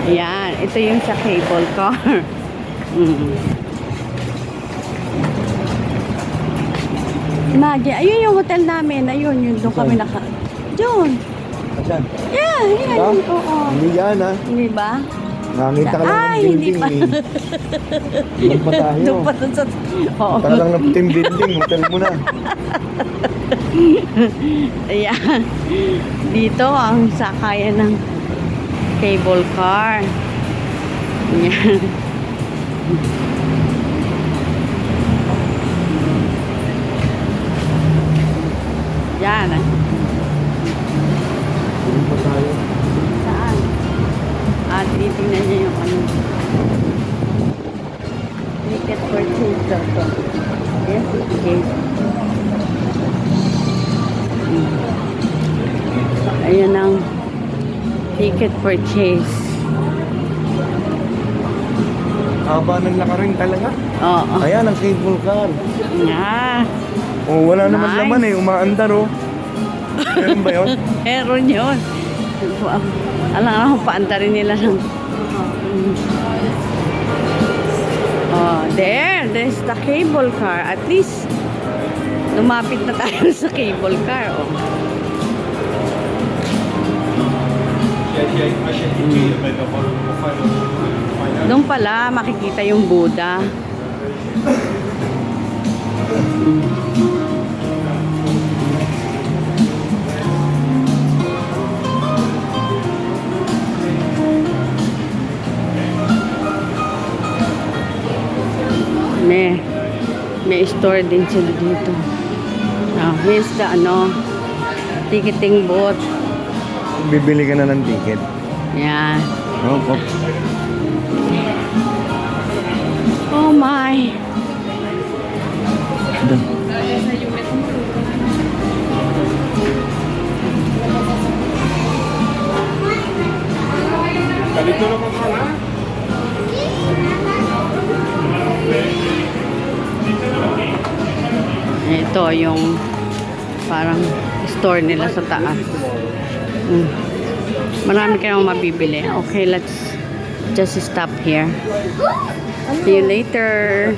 Ayan, ito yung sa cable car. Imagine, ayun yung hotel namin. Ayun, yun doon kami naka... Doon. Asan? Yeah, yeah. Ba? Oo. Hindi yan ha. Hindi ba? Nakita ka lang ng Ay, hindi building pa. eh. Doon pa tayo. Doon pa doon sa... Oo. Taka lang ng team building. Hotel mo na. Ayan. Dito ang sakayan ng cable car. Ayan. Yan. Doon pa tayo. Saan? At titingnan niya yung ano. Ticket purchase daw to. Yes, okay. Ayan ang ticket purchase. Haba ng lakarin talaga. Oo. Ayan ang cable car. Nga. Oh, wala naman Nice. laman eh. Umaandar oh. Meron ba yun? Meron yun. Alam nga kung paandarin nila ng... Oh, there's the cable car. At least, lumapit na tayo sa cable car. Oh. Doon pala, makikita yung Buddha. May store din sila dito. Now, here's the ticketing booth. Bibili ka na ng ticket. Yan. Opo. Oh my. Kalito naman ka na. Ito yung parang store nila sa taas. Marami ka naman mabibili. Okay, let's just stop here. See you later.